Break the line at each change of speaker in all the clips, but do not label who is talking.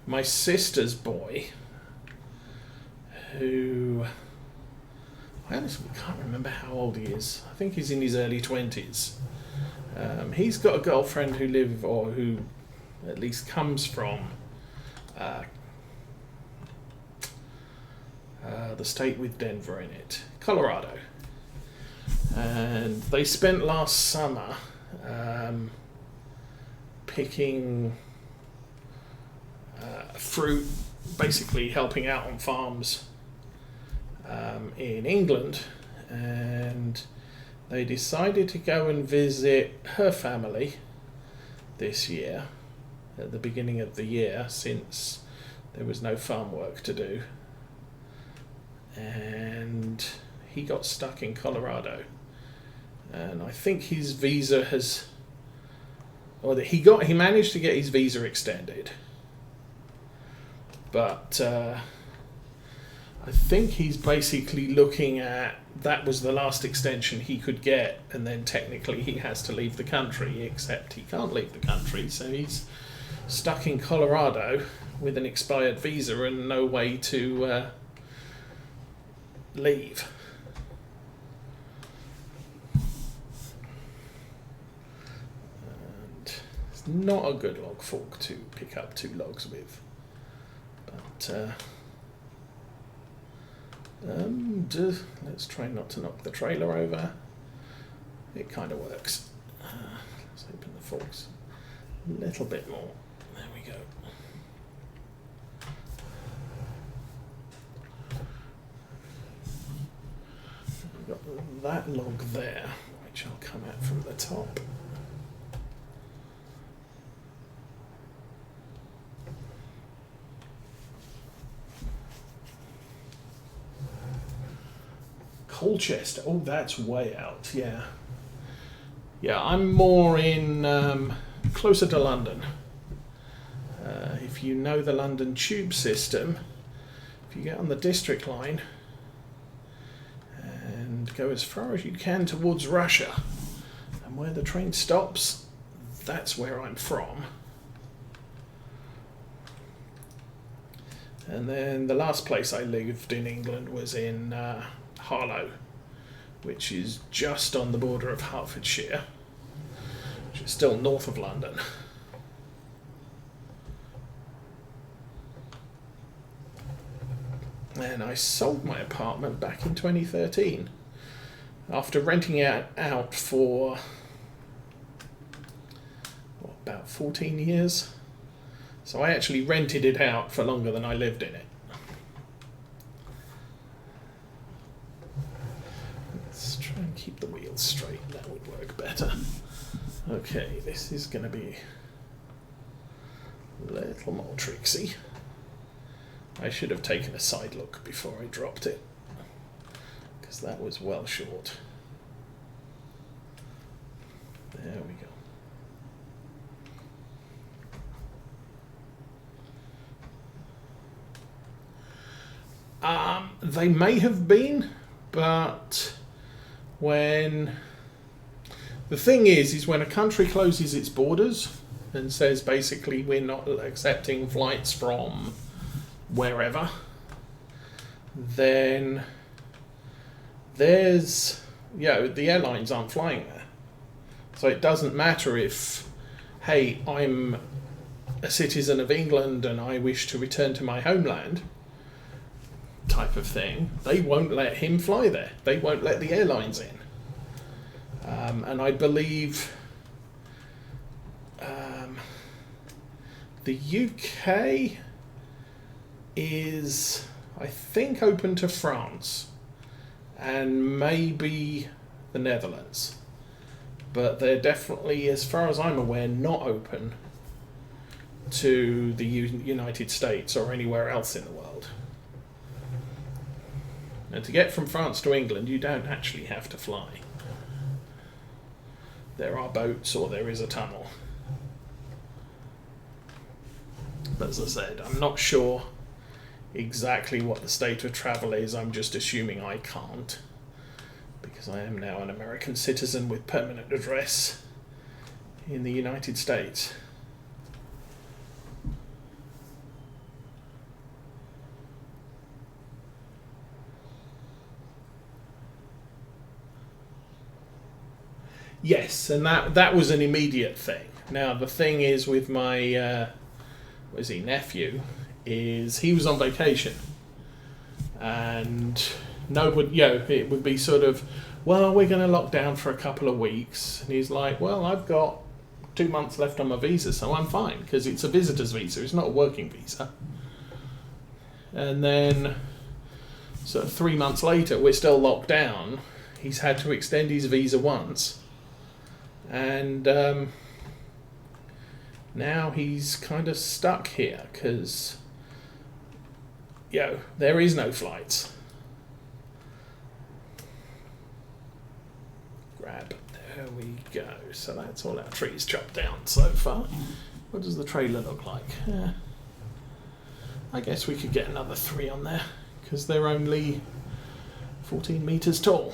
my sister's boy, who I honestly can't remember how old he is. I think he's in his early 20s. He's got a girlfriend who at least comes from the state with Denver in it, Colorado. And they spent last summer picking fruit, basically helping out on farms in England, and they decided to go and visit her family this year, at the beginning of the year, since there was no farm work to do. And he got stuck in Colorado, and I think his visa he managed to get his visa extended, but I think he's basically looking at that was the last extension he could get, and then technically he has to leave the country, except he can't leave the country, so he's stuck in Colorado with an expired visa and no way to leave. And it's not a good log fork to pick up 2 logs with, but let's try not to knock the trailer over. It kind of works. Let's open the forks a little bit more. There we go. We've got that log there, which I'll come at from the top. Colchester. Oh, that's way out. Yeah. Yeah, I'm more in closer to London. If you know the London tube system, if you get on the District line and go as far as you can towards Russia, and where the train stops, that's where I'm from. And then the last place I lived in England was in Harlow, which is just on the border of Hertfordshire, which is still north of London. And I sold my apartment back in 2013 after renting it out for about 14 years. So I actually rented it out for longer than I lived in it. Let's try and keep the wheels straight, that would work better. Okay, this is going to be a little more tricksy. I should have taken a side look before I dropped it, because that was well short. There we go. They may have been, but when the thing is when a country closes its borders and says basically we're not accepting flights from wherever, then the airlines aren't flying there. So it doesn't matter if, hey, I'm a citizen of England and I wish to return to my homeland, type of thing. They won't let him fly there. They won't let the airlines in. And I believe the UK is, I think, open to France and maybe the Netherlands. But they're definitely, as far as I'm aware, not open to the United States or anywhere else in the world. And to get from France to England, you don't actually have to fly. There are boats or there is a tunnel. But as I said, I'm not sure exactly what the state of travel is. I'm just assuming I can't, because I am now an American citizen with permanent address in the United States. Yes, and that was an immediate thing. Now the thing is with my nephew, is he was on vacation, and nobody, it would be sort of, well, we're going to lock down for a couple of weeks, and he's like, well, I've got 2 months left on my visa, so I'm fine, because it's a visitor's visa, it's not a working visa. And then, sort of 3 months later, we're still locked down. He's had to extend his visa once, and now he's kind of stuck here, because, there is no flights. Grab. There we go. So that's all our trees chopped down so far. What does the trailer look like? I guess we could get another 3 on there, because they're only 14 metres tall.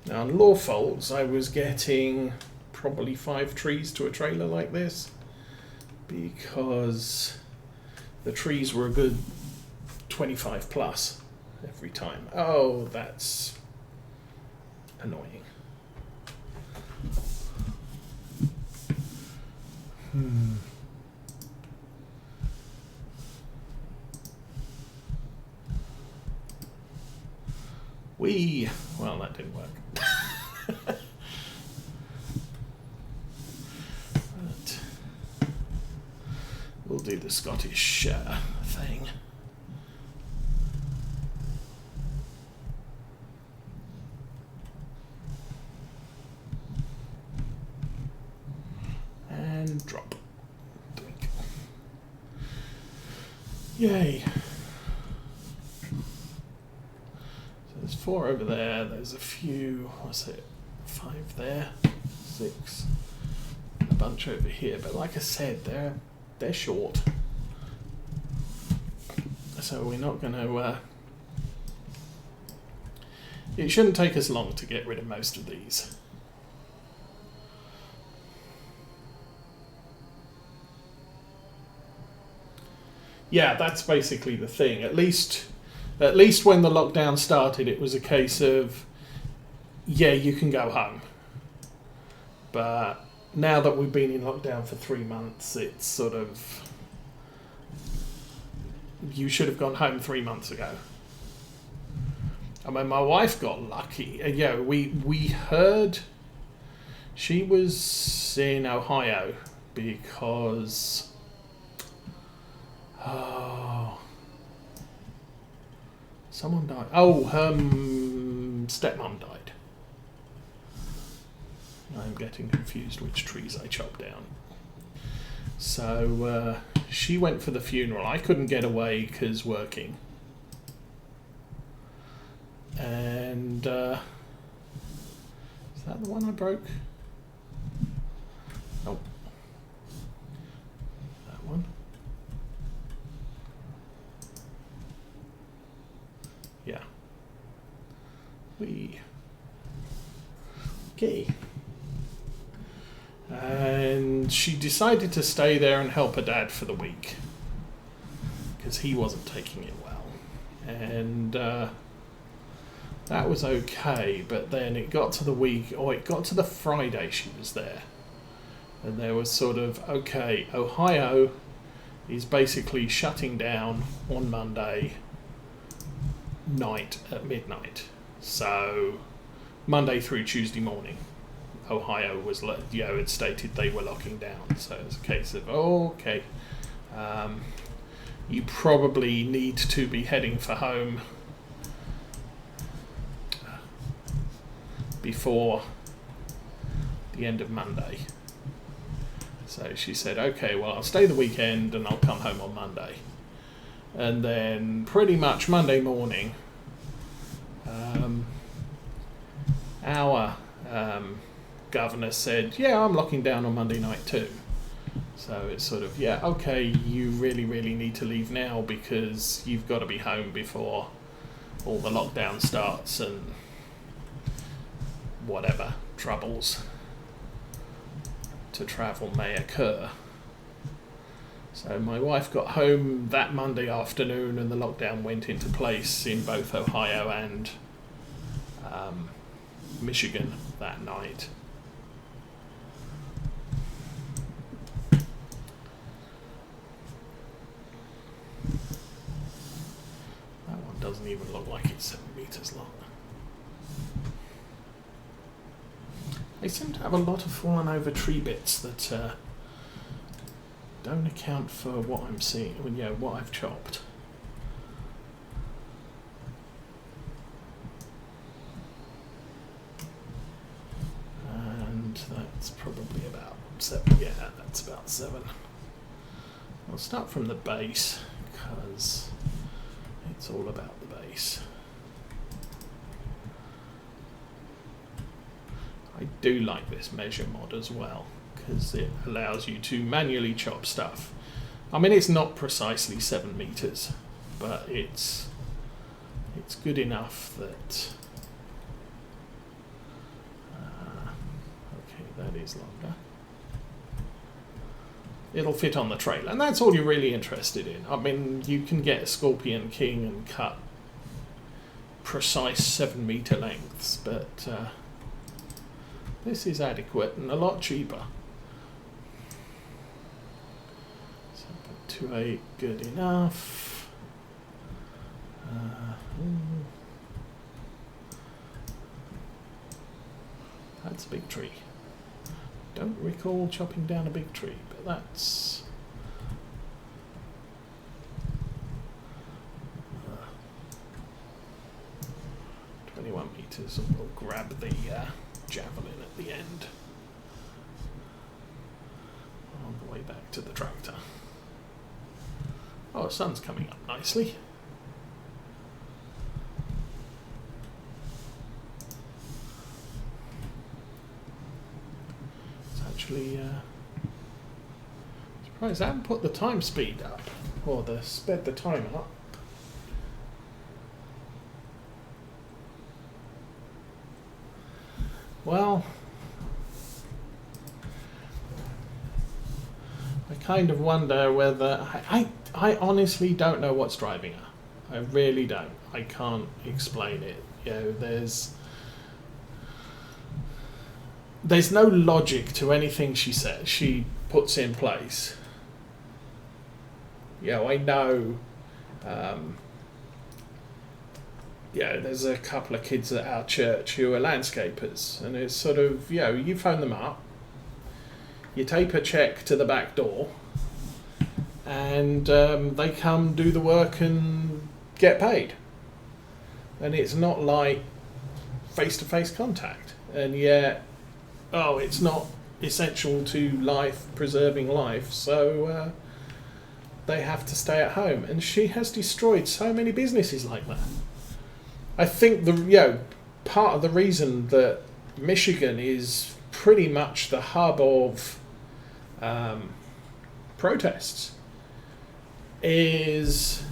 Now on Lawfolds, I was getting probably 5 trees to a trailer like this, because the trees were a good 25 plus every time. Oh, that's annoying. Well, that didn't work. But we'll do the Scottish thing. And drop. Doink. Yay. There's 4 over there, there's a few, 5 there, 6, a bunch over here, but like I said, they're short. So we're not going to, it shouldn't take us long to get rid of most of these. Yeah, that's basically the thing, at least when the lockdown started, it was a case of, you can go home. But now that we've been in lockdown for 3 months, it's sort of, you should have gone home 3 months ago. I mean, my wife got lucky. We heard she was in Ohio because, someone died. Oh, her stepmom died. I'm getting confused which trees I chopped down. So she went for the funeral. I couldn't get away because working. And is that the one I broke? Nope. That one. Yeah. Okay. And she decided to stay there and help her dad for the week, because he wasn't taking it well. And that was okay, but then it got to the week, or it got to the Friday she was there. And there was sort of, okay, Ohio is basically shutting down on Monday night at midnight. So Monday through Tuesday morning, Ohio was, had stated they were locking down. So it's a case of, okay, you probably need to be heading for home before the end of Monday. So she said, okay, well, I'll stay the weekend and I'll come home on Monday. And then pretty much Monday morning, our governor said, I'm locking down on Monday night too. So it's sort of, okay, you really, really need to leave now because you've got to be home before all the lockdown starts and whatever troubles to travel may occur. So my wife got home that Monday afternoon and the lockdown went into place in both Ohio and Michigan that night. That one doesn't even look like it's 7 meters long. They seem to have a lot of fallen over tree bits that don't account for what I'm seeing, what I've chopped. And that's probably about 7. Yeah, that's about 7. I'll start from the base because it's all about the base. I do like this measure mod as well because it allows you to manually chop stuff. I mean, it's not precisely 7 meters, but it's good enough that okay, that is longer. It'll fit on the trailer, and that's all you're really interested in. I mean, you can get a Scorpion King and cut precise 7 meter lengths, but this is adequate and a lot cheaper. So 2.8, good enough. That's a big tree. Don't recall chopping down a big tree, but that's 21 meters, and we'll grab the javelin at the end on the way back to the tractor. Oh, the sun's coming up nicely. It's actually surprised I haven't put the time speed up, or sped the time up. Well, I kind of wonder whether I honestly don't know what's driving her. I really don't. I can't explain it. There's no logic to anything she puts in place. I know. There's a couple of kids at our church who are landscapers, and it's sort of, you phone them up, you tape a check to the back door, and they come do the work and get paid. And it's not like face-to-face contact, and yet, it's not essential to life, preserving life, so they have to stay at home. And she has destroyed so many businesses like that. I think part of the reason that Michigan is pretty much the hub of protests is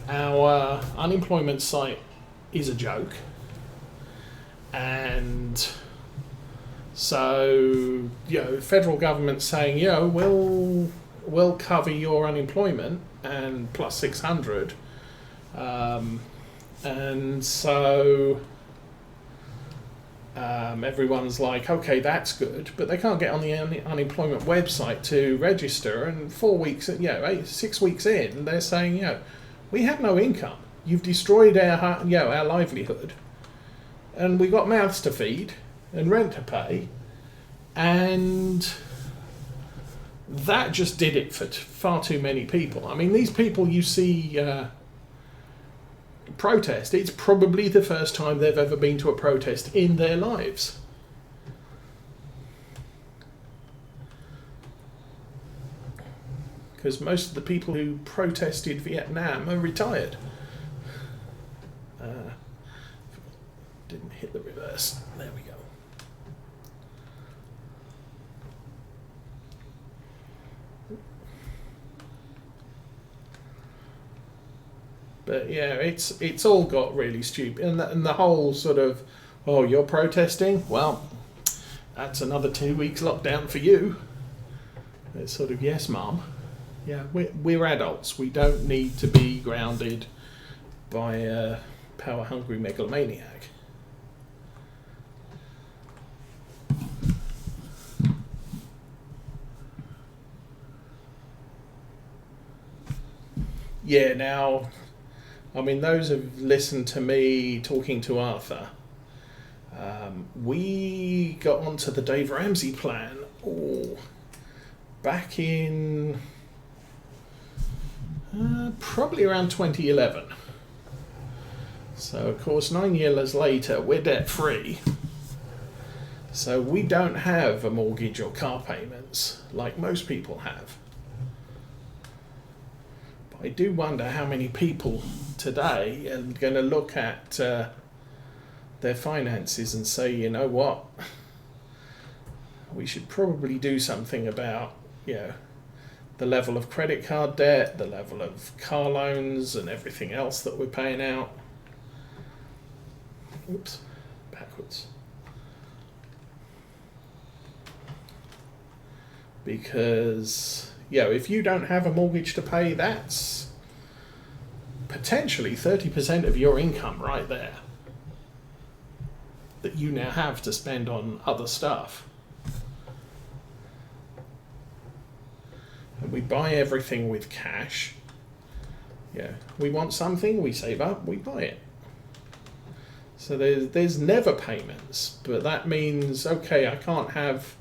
our unemployment site is a joke, and so federal government saying we'll cover your unemployment and plus 600. And so everyone's like, okay, that's good, but they can't get on the unemployment website to register. And 6 weeks in, they're saying, we have no income. You've destroyed our livelihood, and we got mouths to feed and rent to pay, and that just did it for far too many people. I mean, these people you see protest, it's probably the first time they've ever been to a protest in their lives. Because most of the people who protested Vietnam are retired. Didn't hit the reverse. There we go. But it's all got really stupid, and the whole sort of, you're protesting? Well, that's another 2 weeks lockdown for you. It's sort of, yes, Mum. Yeah, we're adults. We don't need to be grounded by a power-hungry megalomaniac. Yeah, now, I mean, those who've listened to me talking to Arthur, we got onto the Dave Ramsey plan back in probably around 2011. So, of course, 9 years later, we're debt-free. So we don't have a mortgage or car payments like most people have. But I do wonder how many people today are going to look at their finances and say, you know what, we should probably do something about, the level of credit card debt, the level of car loans and everything else that we're paying out. Oops, backwards. Because, if you don't have a mortgage to pay, that's potentially 30% of your income right there that you now have to spend on other stuff. And we buy everything with cash. We want something, we save up, we buy it. So there's never payments, but that means, okay, I can't have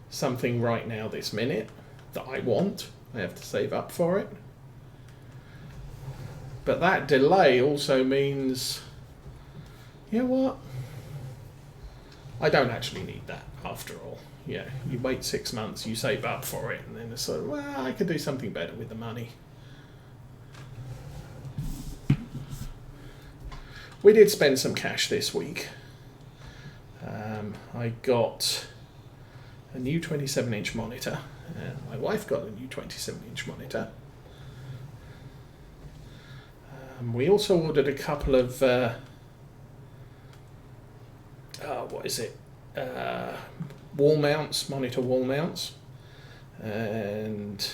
something right now this minute that I want. I have to save up for it. But that delay also means, you know what? I don't actually need that after all. You wait 6 months, you save up for it, and then it's sort of, well, I could do something better with the money. We did spend some cash this week. I got a new 27-inch monitor, and my wife got a new 27-inch monitor. We also ordered a couple of wall mounts, monitor wall mounts, and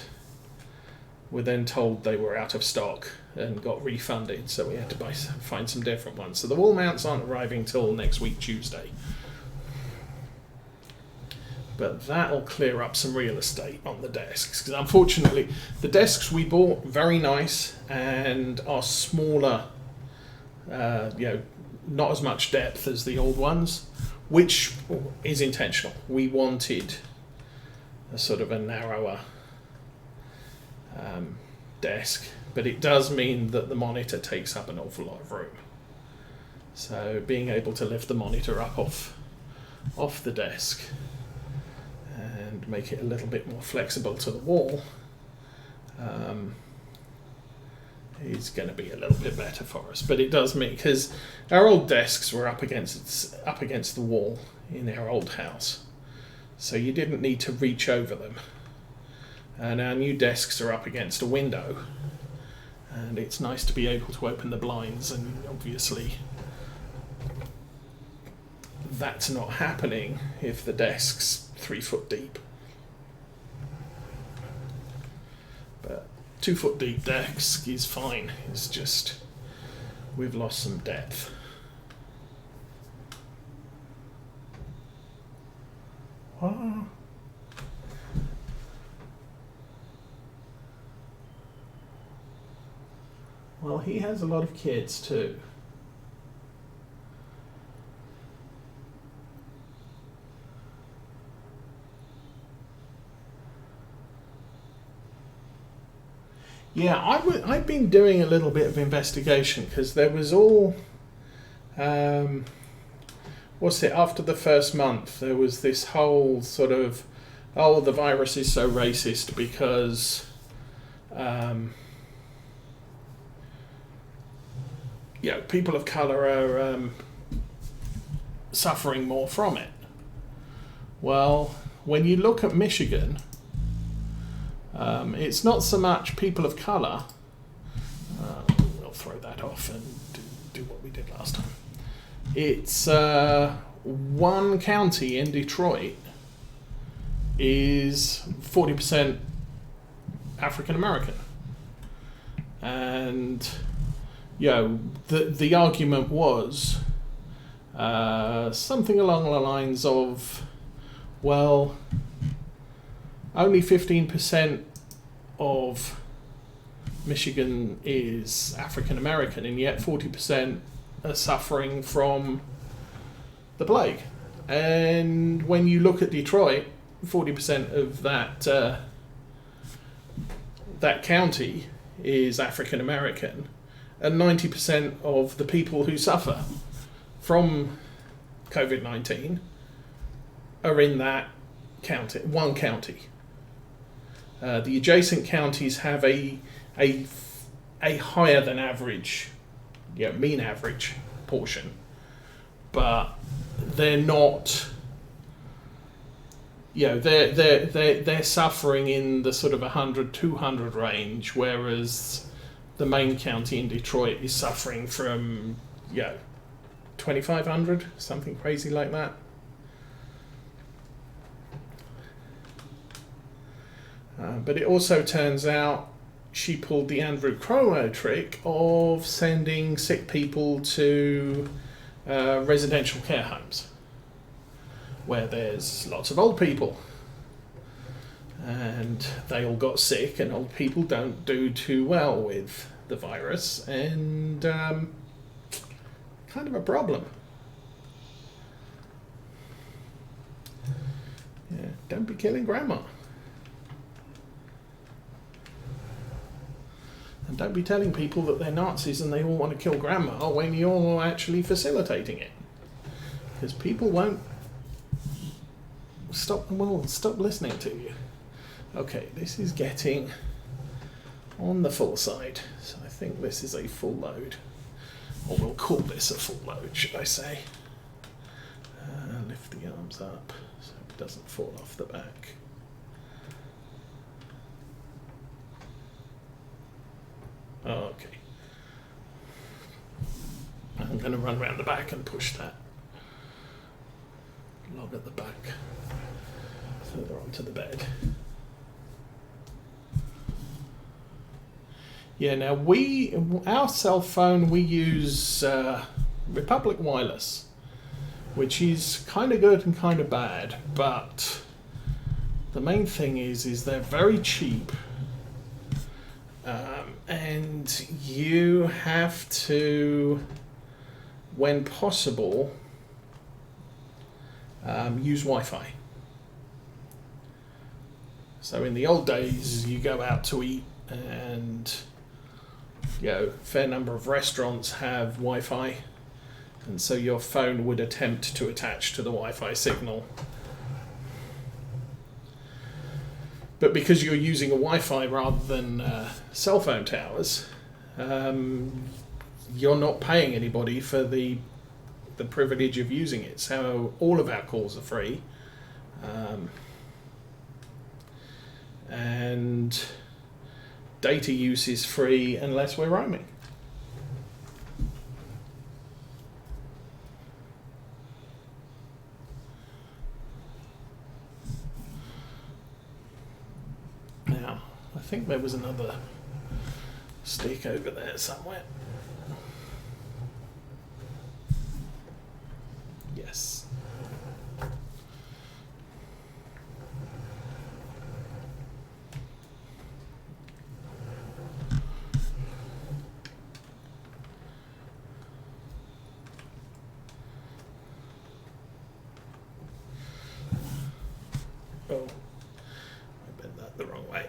were then told they were out of stock and got refunded, so we had to find some different ones. So the wall mounts aren't arriving till next week Tuesday. But that'll clear up some real estate on the desks, because unfortunately the desks we bought, very nice, and are smaller, not as much depth as the old ones, which is intentional. We wanted a sort of a narrower desk, but it does mean that the monitor takes up an awful lot of room. So being able to lift the monitor up off the desk and make it a little bit more flexible to the wall is going to be a little bit better for us. But it does mean, because our old desks were up against the wall in our old house, so you didn't need to reach over them. And our new desks are up against a window, and it's nice to be able to open the blinds, and obviously that's not happening if the desk's 3 foot deep. But 2 foot deep desk is fine. It's just we've lost some depth. Oh. Well, he has a lot of kids too. Yeah, I've been doing a little bit of investigation, because there was all, after the first month, there was this whole sort of, the virus is so racist because, people of colour are suffering more from it. Well, when you look at Michigan, it's not so much people of colour. We'll throw that off and do what we did last time. It's one county in Detroit is 40% African American, and the argument was something along the lines of, well, only 15% of Michigan is African American, and yet 40% are suffering from the plague. And when you look at Detroit, 40% of that county is African American, and 90% of the people who suffer from COVID-19 are in that county, one county. The adjacent counties have a higher than average, mean average portion, but they're not. They're suffering in the sort of 100, 200 range, whereas the main county in Detroit is suffering from 2,500, something crazy like that. But it also turns out she pulled the Andrew Cuomo trick of sending sick people to residential care homes, where there's lots of old people. And they all got sick, and old people don't do too well with the virus, and kind of a problem. Yeah, don't be killing grandma. And don't be telling people that they're Nazis and they all want to kill grandma when you're actually facilitating it. Because people won't stop listening to you. Okay, this is getting on the full side. So I think this is a full load. Or we'll call this a full load, should I say. Lift the arms up so it doesn't fall off the back. Okay. I'm going to run around the back and push that log at the back further onto the bed. Yeah, now our cell phone, we use Republic Wireless, which is kind of good and kind of bad, but the main thing is they're very cheap. And you have to, when possible, use Wi-Fi. So in the old days, you go out to eat, and a fair number of restaurants have Wi-Fi, and so your phone would attempt to attach to the Wi-Fi signal. But because you're using a Wi-Fi rather than cell phone towers, you're not paying anybody for the privilege of using it. So all of our calls are free. And data use is free unless we're roaming. Now, I think there was another stick over there somewhere. Yes. Oh, I bent that the wrong way.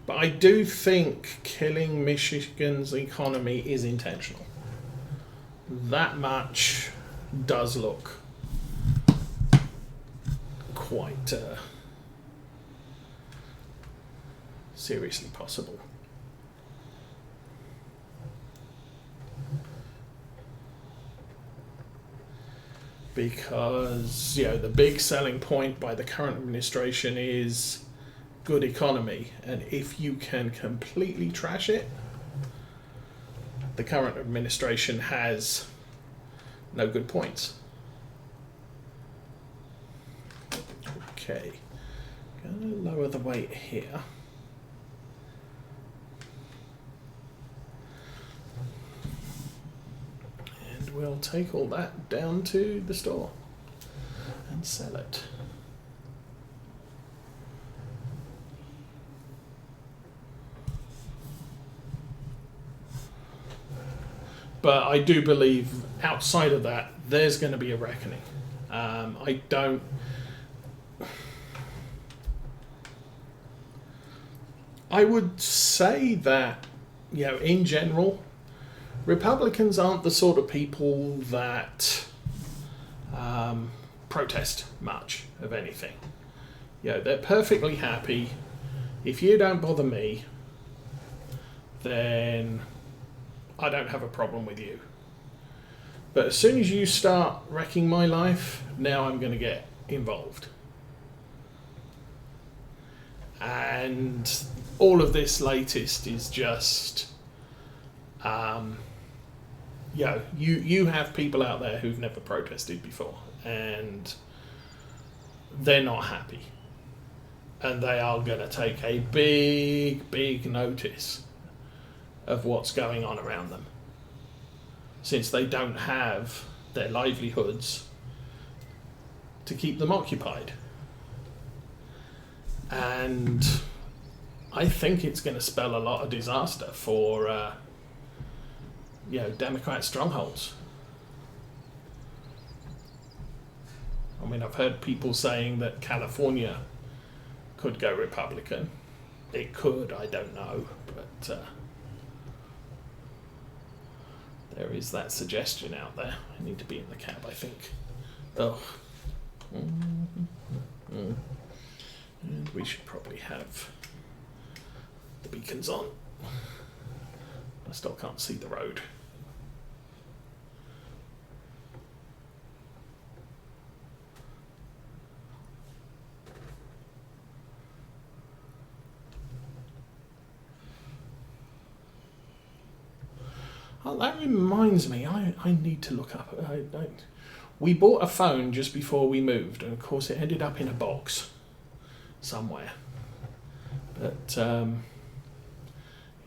But I do think killing Michigan's economy is intentional. That much does look quite seriously possible. Because, the big selling point by the current administration is good economy, and if you can completely trash it, the current administration has no good points. Okay, gonna lower the weight here. And we'll take all that down to the store. And and sell it. But I do believe outside of that, there's going to be a reckoning. I would say that, in general, Republicans aren't the sort of people that protest much of anything. They're perfectly happy. If you don't bother me, then I don't have a problem with you. But as soon as you start wrecking my life, now I'm going to get involved. And all of this latest is just, you have people out there who've never protested before, and they're not happy. And they are going to take a big notice of what's going on around them, since they don't have their livelihoods to keep them occupied. And I think it's going to spell a lot of disaster for Democrat strongholds. I mean, I've heard people saying that California could go Republican. It could, I don't know, but there is that suggestion out there. I need to be in the cab, I think. Oh. And we should probably have the beacons on. I still can't see the road. Oh, that reminds me, I need to look up. We bought a phone just before we moved, and of course it ended up in a box somewhere. But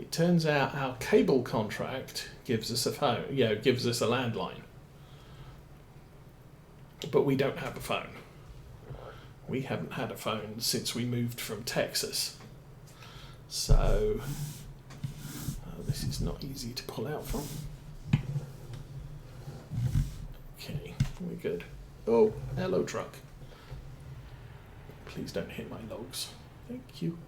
it turns out our cable contract gives us a phone, gives us a landline. But we don't have a phone. We haven't had a phone since we moved from Texas. So this is not easy to pull out from. Okay, we're good. Oh, hello truck. Please don't hit my logs. Thank you.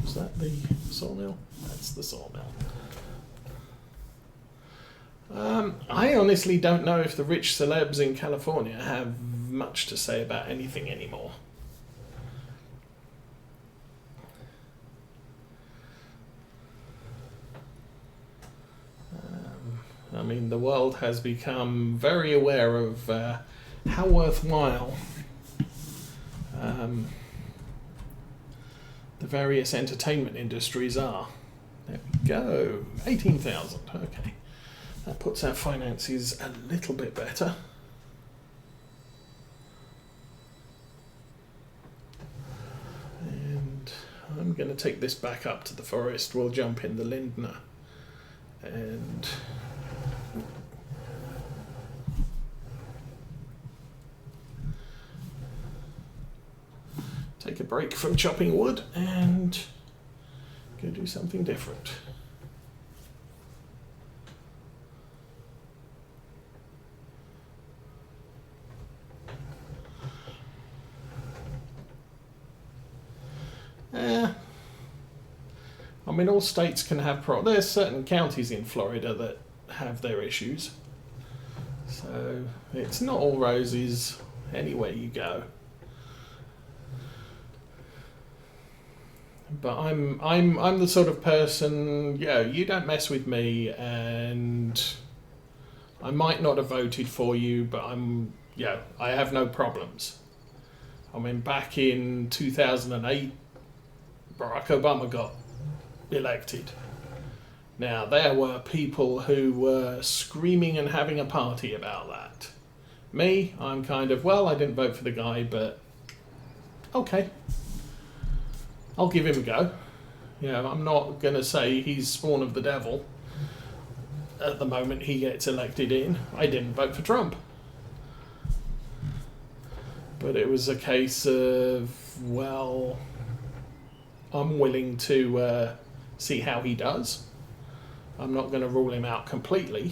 Was that the sawmill? That's the sawmill. I honestly don't know if the rich celebs in California have much to say about anything anymore. I mean, the world has become very aware of how worthwhile the various entertainment industries are. There we go, 18,000, okay. That puts our finances a little bit better. And I'm going to take this back up to the forest. We'll jump in the Lindner and take a break from chopping wood and go do something different. I mean, all states can have there's certain counties in Florida that have their issues. So it's not all roses anywhere you go. But I'm the sort of person, you don't mess with me, and I might not have voted for you, but I have no problems. I mean, back in 2008, Barack Obama got elected. Now, there were people who were screaming and having a party about that. Me, I'm kind of, I didn't vote for the guy, but okay. I'll give him a go. You know, I'm not going to say he's spawn of the devil at the moment he gets elected in. I didn't vote for Trump. But it was a case of, well, I'm willing to see how he does. I'm not going to rule him out completely.